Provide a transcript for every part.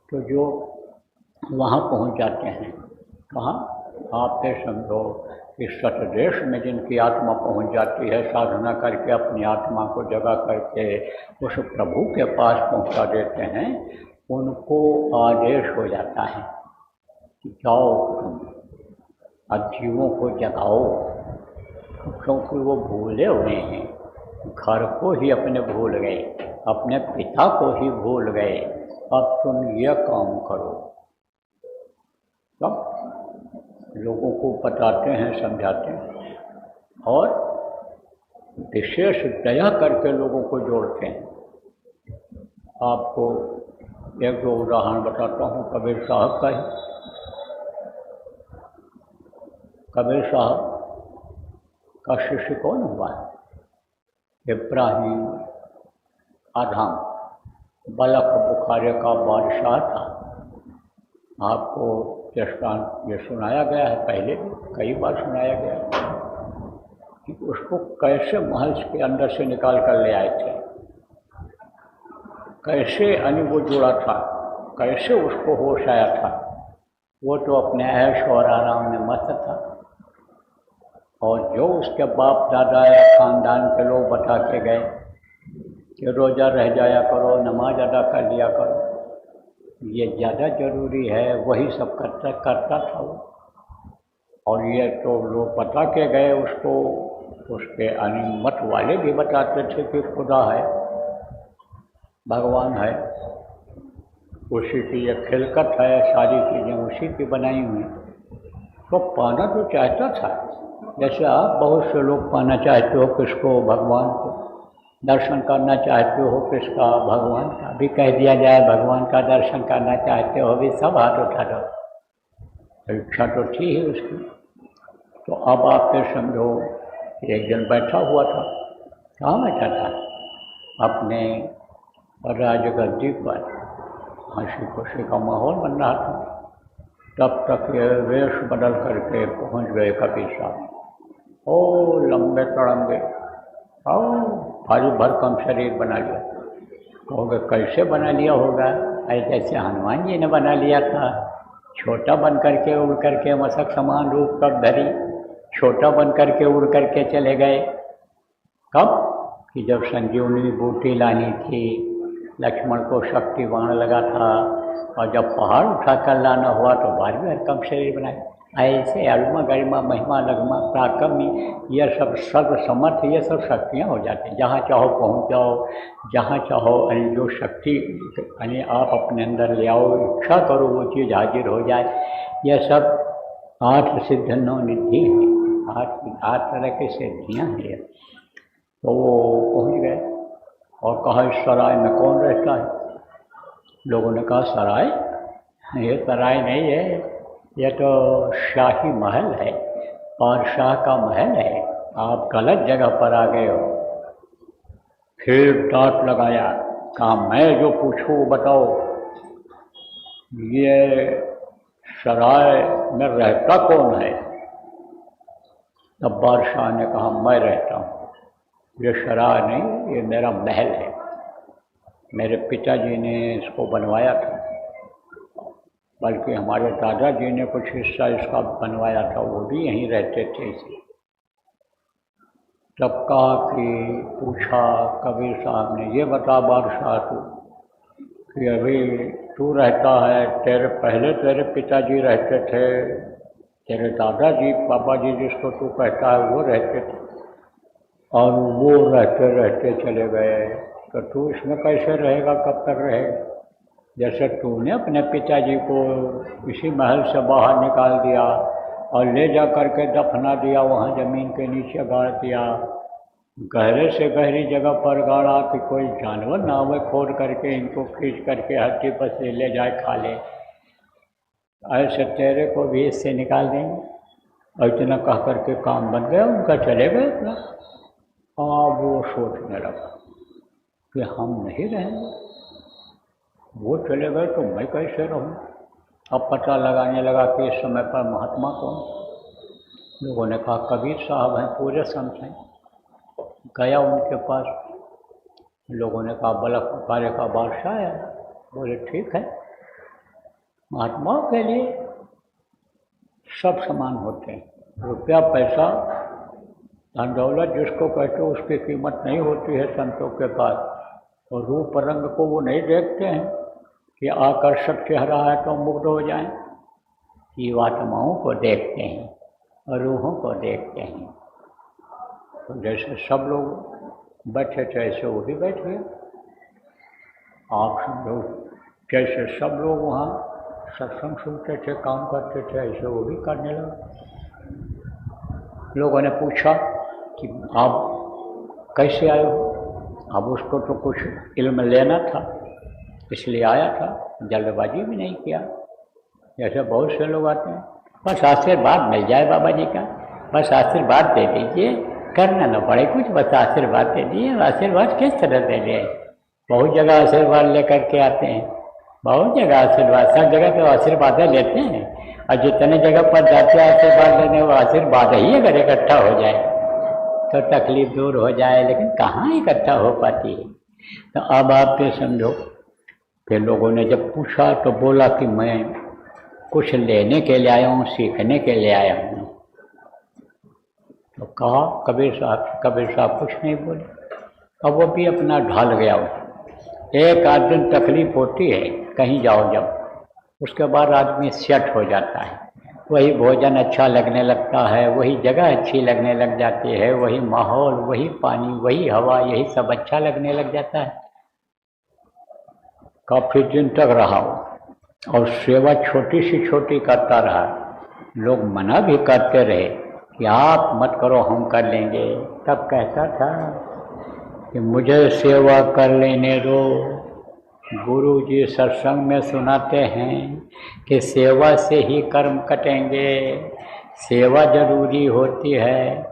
तो जो वहाँ पहुँच जाते हैं, कहाँ आप ये समझो इस सतदेश में जिनकी आत्मा पहुँच जाती है, साधना करके अपनी आत्मा को जगा करके उस प्रभु के पास पहुँचा देते हैं, उनको आदेश हो जाता है कि जाओ तुम अब जीवों को जगाओ, क्योंकि वो भूले हुए हैं, घर को ही अपने भूल गए, अपने पिता को ही भूल गए, अब तुम यह काम करो। तब लोगों को बताते हैं, समझाते हैं और विशेष दया करके लोगों को जोड़ते हैं। आपको एक दो उदाहरण बताता हूँ कबीर साहब का ही। कबीर साहब का शिष्य कौन हुआ है? इब्राहिम आदम, बलख बुखारे का बादशाह था। आपको दृष्टांत ये सुनाया गया है, पहले भी कई बार सुनाया गया है कि उसको कैसे महल के अंदर से निकाल कर ले आए थे, कैसे वो जुड़ा था, कैसे उसको होश आया था। वो तो अपने ऐश और आराम में मस्त था, और जो उसके बाप दादा या खानदान के लोग बता के गए कि रोज़ा रह जाया करो, नमाज अदा कर लिया करो, ये ज़्यादा ज़रूरी है, वही सब करता था वो। और ये तो लोग बता के गए उसको, उसके मत वाले भी बताते थे कि खुदा है, भगवान है, उसी की ये खिलकत है, सारी चीज़ें उसी की बनाई हुई। तो पाना तो चाहता था, जैसे आप बहुत से लोग पाना चाहते हो किसको, भगवान को, दर्शन करना चाहते हो किसका, भगवान का। भी कह दिया जाए भगवान का दर्शन करना चाहते हो, भी सब हाथ उठा दो, इच्छा तो थी ही उसकी। तो अब आप फिर समझो, एक दिन बैठा हुआ था, कहाँ बैठा था? अपने राजगद्दी पर, हंसी खुशी का माहौल बन रहा था। तब तक ये वेश बदल करके पहुँच गए कबीर साहब। ओ लंबे तड़ंगे, और भारी भरकम शरीर बना लिया। कहोगे कैसे बना लिया होगा? ऐसे जैसे हनुमान जी ने बना लिया था, छोटा बन करके उड़ करके मसक समान रूप कब धरी, छोटा बन करके उड़ करके चले गए। कब? कि जब संजीवनी बूटी लानी थी, लक्ष्मण को शक्ति बाण लगा था, और जब पहाड़ उठा कर लाना हुआ तो भारी भरकम शरीर बनाए। ऐसे अरुमा गरिमा महिमा लगमा पराक्रमी, यह सब सर्व समर्थ, ये सब शक्तियाँ हो जाती हैं। जहाँ चाहो पहुँच जाओ, जहाँ चाहो जो शक्ति आप अपने अंदर ले आओ, इच्छा करो वो चीज़ हाजिर हो जाए। यह सब 8 सिद्ध 9 निधि हैं, 8 तरह की सिद्धियाँ हैं। तो वो पहुँच गए और कहा इस सराय में कौन रहता है? लोगों ने कहा सराय? ये सराय नहीं है, ये तो शाही महल है, बादशाह का महल है, आप गलत जगह पर आ गए हो। फिर डांट लगाया, कहा मैं जो पूछूं वो बताओ, ये सराय में रहता कौन है? तब बादशाह ने कहा मैं रहता हूँ, ये सराय नहीं, ये मेरा महल है, मेरे पिताजी ने इसको बनवाया था, बल्कि हमारे दादाजी ने कुछ हिस्सा इसका बनवाया था, वो भी यहीं रहते थे। इसी तब कहा कि पूछा कबीर साहब ने, ये बता बादशाह तू कि अभी तू रहता है, तेरे पिताजी रहते थे, तेरे दादाजी पापा जी जिसको तू कहता है वो रहते थे, और वो रहते रहते चले गए, तो तू इसमें कैसे रहेगा, कब तक रहेगा? जैसे तूने अपने पिताजी को इसी महल से बाहर निकाल दिया और ले जा करके दफना दिया, वहाँ ज़मीन के नीचे गाड़ दिया, गहरे से गहरी जगह पर गाड़ा कि कोई जानवर ना आवे खोद करके इनको खींच करके हड्डी पर से ले जाए खा ले, ऐसे तेरे को भी इससे निकाल देंगे। और इतना कह करके काम बन गया उनका, चले गए अपना। अब वो सोचने लगा कि हम नहीं रहेंगे, वो चले गए तो मैं कैसे रहूं? अब पता लगाने लगा कि इस समय पर महात्मा कौन? लोगों ने कहा कबीर साहब हैं, पूरे संत हैं। गया उनके पास, लोगों ने कहा बलख बुखारे का बादशाह है। बोले ठीक है, महात्माओं के लिए सब समान होते हैं। रुपया पैसा धन दौलत जिसको कहते हो उसकी कीमत नहीं होती है संतों के पास। और रूप रंग को वो नहीं देखते हैं कि आकर्षक चेहरा है तो मुग्ध हो जाएं। जीवात्माओं को देखते हैं और रूहों को देखते हैं। तो जैसे सब लोग बैठे थे ऐसे वो भी बैठे। आप समझो जैसे सब लोग वहाँ सत्संग सुनते थे, काम करते थे, ऐसे वो भी करने लगे। लोगों ने पूछा कि आप कैसे आए हो? अब उसको तो कुछ इल्म लेना था इसलिए आया था, जल्दबाजी भी नहीं किया। जैसे बहुत से लोग आते हैं, बस आशीर्वाद मिल जाए बाबा जी का, बस आशीर्वाद दे दीजिए, करना न पड़े कुछ, बस आशीर्वाद दे दिए। आशीर्वाद किस तरह दे दिए? बहुत जगह आशीर्वाद लेकर के आते हैं, बहुत जगह आशीर्वाद, सब जगह तो आशीर्वाद लेते हैं। और जितने जगह पर जाते हैं आशीर्वाद लेने, वो आशीर्वाद ही अगर इकट्ठा हो जाए तो तकलीफ दूर हो जाए, लेकिन कहाँ इकट्ठा हो पाती है। तो अब आप ये समझो। फिर लोगों ने जब पूछा तो बोला कि मैं कुछ लेने के लिए आया हूँ, सीखने के लिए आया हूँ। तो कहा कबीर साहब कुछ नहीं बोले। अब वो भी अपना ढाल गया। एक आध दिन तकलीफ होती है कहीं जाओ जब, उसके बाद आदमी सेट हो जाता है। वही भोजन अच्छा लगने लगता है, वही जगह अच्छी लगने लग जाती है, वही माहौल, वही पानी, वही हवा, यही सब अच्छा लगने लग जाता है। काफ़ी दिन तक रहा और सेवा छोटी सी छोटी करता रहा। लोग मना भी करते रहे कि आप मत करो, हम कर लेंगे। तब कहता था कि मुझे सेवा कर लेने दो। गुरु जी सत्संग में सुनाते हैं कि सेवा से ही कर्म कटेंगे। सेवा जरूरी होती है,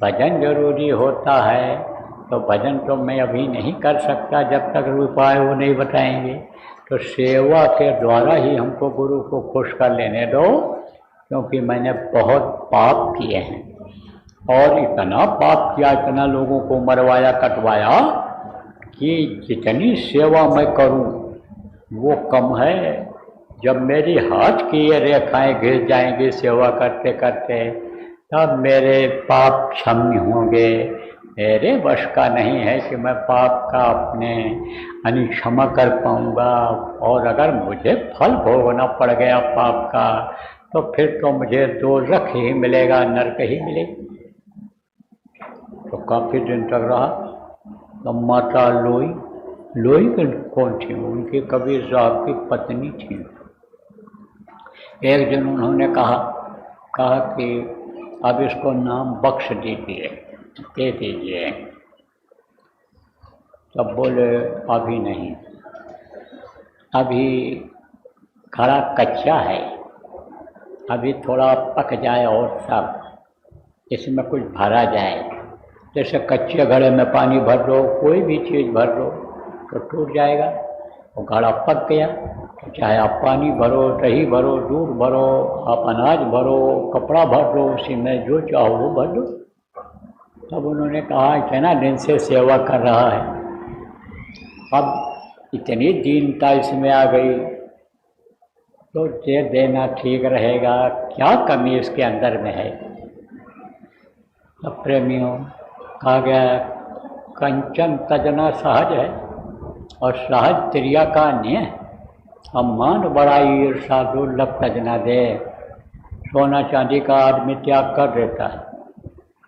भजन जरूरी होता है। तो भजन तो मैं अभी नहीं कर सकता जब तक उपाय वो नहीं बताएंगे। तो सेवा के द्वारा ही हमको गुरु को खुश कर लेने दो, क्योंकि मैंने बहुत पाप किए हैं और इतना पाप किया, इतना लोगों को मरवाया कटवाया कि जितनी सेवा मैं करूं वो कम है। जब मेरी हाथ की ये रेखाएं घिस जाएंगी सेवा करते करते, तब मेरे पाप क्षम्य होंगे। मेरे वश का नहीं है कि मैं पाप का अपने क्षमा कर पाऊंगा। और अगर मुझे फल भोगना पड़ गया पाप का, तो फिर तो मुझे दोज़ख ही मिलेगा, नरक ही मिलेगी। तो काफ़ी दिन तक रहा। तो माता लोई कौन थी? उनकी कबीर साहब की पत्नी थी। एक दिन उन्होंने कहा कि अब इसको नाम बख्श दीजिए, दे दीजिए। तब बोले अभी नहीं, अभी खड़ा कच्चा है, अभी थोड़ा पक जाए और सब इसमें कुछ भरा जाए। जैसे कच्चे घड़े में पानी भर दो, कोई भी चीज़ भर दो तो टूट जाएगा। वो घड़ा पक गया तो चाहे आप पानी भरो, दही भरो, दूध भरो, आप अनाज भरो, कपड़ा भर दो, उसी में जो चाहो वो भर दो। तब उन्होंने कहा इतना दिन से सेवा कर रहा है, अब इतनी दीनता इसमें आ गई तो दे देना ठीक रहेगा, क्या कमी इसके अंदर में है। अब प्रेमियों कहा गया कंचन तजना सहज है और सहज त्रिया का अन्य। अब मान बड़ाई ईर्षा दुर्लभ तजना दे। सोना चांदी का आदमी त्याग कर देता है,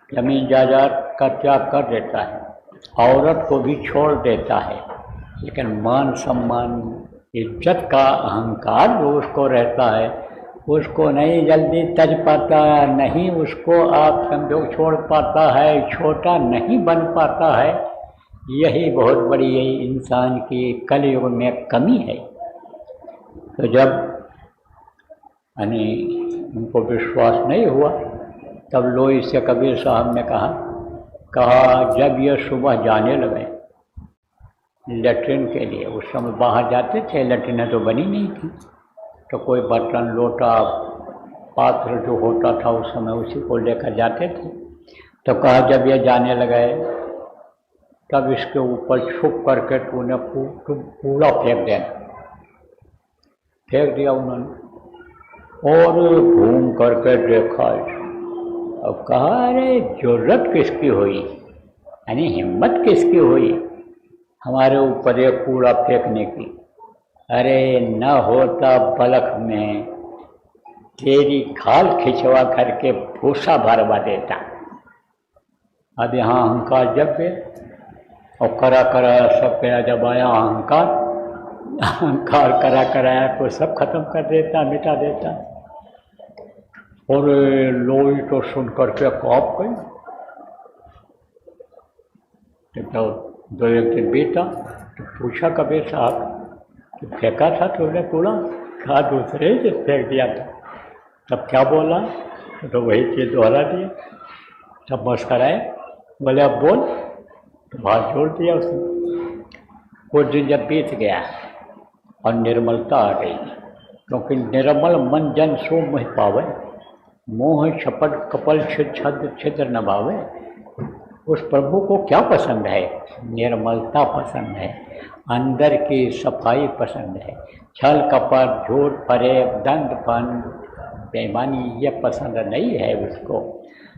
जमीन जायदाद का त्याग कर देता है, औरत को भी छोड़ देता है, लेकिन मान सम्मान इज्जत का अहंकार जो उसको रहता है उसको नहीं जल्दी तज पाता, नहीं उसको आप समझो छोड़ पाता है, छोटा नहीं बन पाता है। यही बहुत बड़ी यही इंसान की कलयुग में कमी है। तो जब उनको विश्वास नहीं हुआ तब लोई से कबीर साहब ने कहा जब ये सुबह जाने लगे लेटरिन के लिए, उस समय बाहर जाते थे, लेटरिन तो बनी नहीं थी, तो कोई बर्तन लोटा पात्र जो होता था उस समय उसी को लेकर जाते थे। तो कहा जब ये जाने लगे तब इसके ऊपर छुप करके तूने कूड़ा फेंक देना। फेंक दिया उन्होंने और घूम करके देखा। अब कहा अरे जरूरत किसकी हुई, यानी हिम्मत किसकी हुई हमारे ऊपर ये कूड़ा फेंकने की। अरे न होता बलख में तेरी खाल खिंचवा करके भूसा भरवा देता। अब यहाँ अहंकार जब गए और करा कराया सब गया, जब आया अहंकार, अहंकार करा कराया को सब खत्म कर देता, मिटा देता। और लोई तो सुन करके काँप गई। तो दो एक दिन बीता तो पूछा कबीर साहब कि फेंका था तुमने कूड़ा? कहा दूसरे ही फेंक दिया था। तब क्या बोला? तो वही चीज़ दोहरा दिया। तब मुस्कराए, बोले अब बोल। तो बात जोड़ दिया उसने। कुछ दिन जब बीत गया और निर्मलता आ गई, क्योंकि निर्मल मन जन सो मोह पावे, मोह छपट कपल छिद्र छिद्र न भावे। उस प्रभु को क्या पसंद है? निर्मलता पसंद है, अंदर की सफाई पसंद है। छल कपट झूठ फरेब दंडपन बेईमानी ये पसंद नहीं है उसको।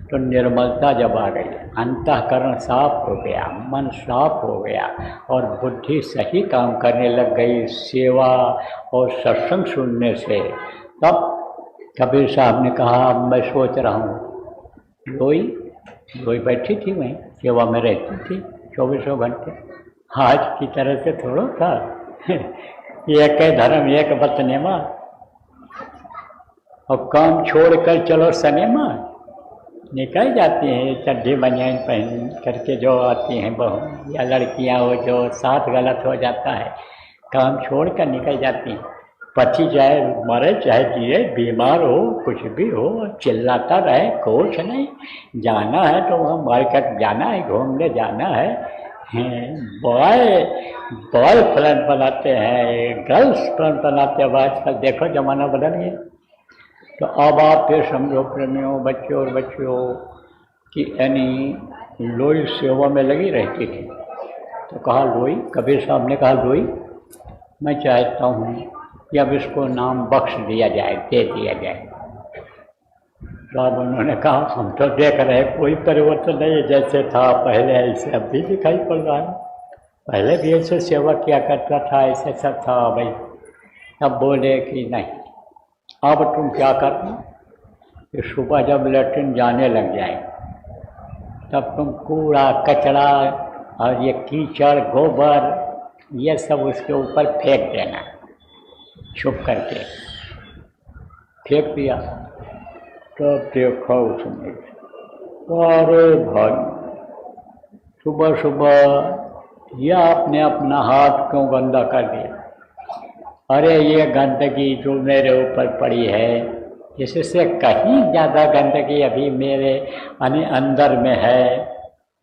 तो निर्मलता जब आ गई, अंतःकरण साफ हो गया, मन साफ हो गया और बुद्धि सही काम करने लग गई सेवा और सत्संग सुनने से। तब कबीर साहब ने कहा मैं सोच रहा हूँ। लोई बैठी थी, मैं सेवा में रहती थी 24 घंटे। आज की तरह से थोड़ा था एक धर्म एक बतनेमा और काम छोड़कर चलो सनेमा। निकल जाती हैं चड्ढी बनियान पहन करके जो आती हैं बहू या लड़कियां हो, जो साथ गलत हो जाता है, काम छोड़ कर निकल जाती हैं। पति चाहे मरे चाहे जिए, बीमार हो कुछ भी हो, चिल्लाता रहे कुछ नहीं। जाना है तो वहाँ मार्केट जाना है, घूमने जाना है। बॉय फ्रेंड बनाते हैं, गर्ल्स फ्रेंड बनाते हैं। आजकल देखो जमाना बदल गया। तो अब आप ये समझो प्रेमियों, बच्चों और बच्चियों कि यानी लोई सेवा में लगी रहती थी। तो कहा लोई, कबीर साहब ने कहा लोई मैं चाहता हूँ कि अब इसको नाम बख्श दिया जाए, दे दिया जाए। तो अब उन्होंने कहा हम तो देख रहे कोई परिवर्तन नहीं है, जैसे था पहले ऐसे अब भी दिखाई पड़ रहा है। पहले भी ऐसे सेवा किया करता था, ऐसे सब था भाई। अब बोले कि नहीं, अब तुम क्या करना कि सुबह जब लैट्रिन जाने लग जाए तब तुम कूड़ा कचरा और ये कीचड़ गोबर ये सब उसके ऊपर फेंक देना। छुप करके फेंक दिया। तब देखा उसने, अरे भाई सुबह सुबह ये आपने अपना हाथ क्यों गंदा कर दिया? अरे ये गंदगी जो मेरे ऊपर पड़ी है इससे कहीं ज़्यादा गंदगी अभी मेरे अंदर में है।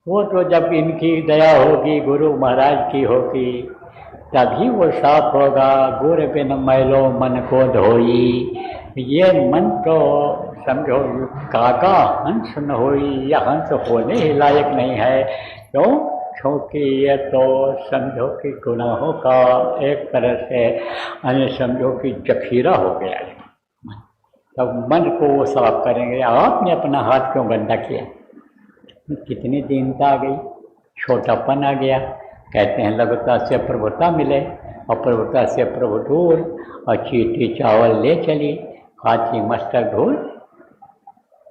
वो तो जब इनकी दया होगी, गुरु महाराज की होगी, तभी वो साफ होगा। गुर बिन मैलो मन को धोई। ये मन तो समझो काका हंस न होई, या हंस होने ही लायक नहीं है। क्यों? क्योंकि ये तो समझो कि गुनाहों का एक तरह से समझो कि जखीरा हो गया है। तब मन को वो साफ करेंगे। आपने अपना हाथ क्यों गंदा किया? कितनी दीनता आ गई, छोटापन आ गया। कहते हैं लघुता से प्रभुता मिले और प्रभुता से प्रभु दूर, और चीटी चावल ले चली हाथी मस्तक ढूल।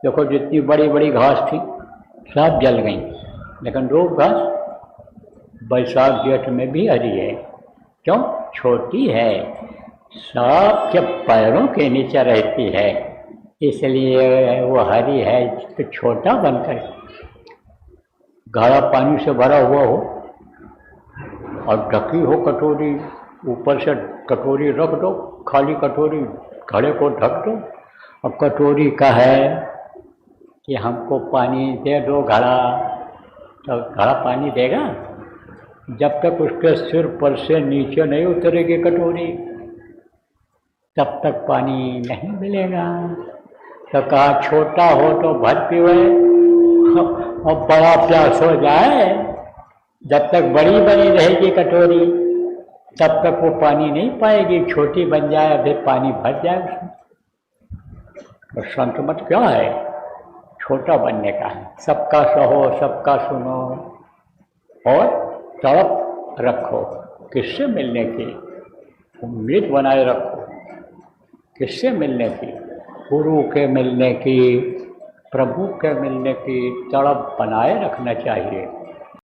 देखो जितनी बड़ी बड़ी घास थी सब जल गई, लेकिन रूप घास बैसाख जेठ में भी हरी है। क्यों? छोटी है, सांप के पैरों के नीचे रहती है, इसलिए वो हरी है। तो छोटा बनकर गाढ़ा पानी से भरा हुआ हो और ढकी हो कटोरी, ऊपर से कटोरी रख दो, खाली कटोरी घड़े को ढक दो, और कटोरी का है कि हमको पानी दे दो घड़ा, तो घड़ा पानी देगा? जब तक उसके सिर पर से नीचे नहीं उतरेगी कटोरी तब तक पानी नहीं मिलेगा। तो कहा छोटा हो तो भर पीवे और बड़ा प्यास हो जाए, जब तक बड़ी बनी रहेगी कटोरी तब तक वो पानी नहीं पाएगी, छोटी बन जाए अभी पानी भर जाए उसमें। तो संत मत क्या है, छोटा बनने का है, सबका सहो सबका सुनो और तड़प रखो, किससे मिलने की उम्मीद बनाए रखो, किससे मिलने की, गुरु के मिलने की, प्रभु के मिलने की तड़प बनाए रखना चाहिए।